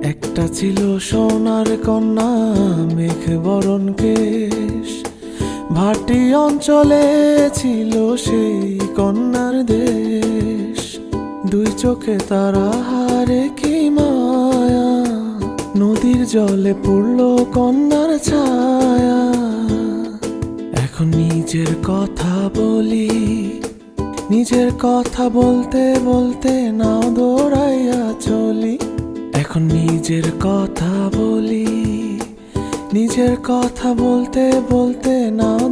একটা ছিল সোনার কন্যা, মেঘ বরণ কেশ, ভাটি অঞ্চলে ছিল সেই কন্যার দেশ। দুই চোখে তারা হারে কি মায়া, নদীর জলে পড়ল কন্যার ছায়া। এখন নিজের কথা বলি, নিজের কথা বলতে বলতে নাও দৌড়াইয়া চলি। এখন নিজের কথা বলি, নিজের কথা বলতে বলতে নাও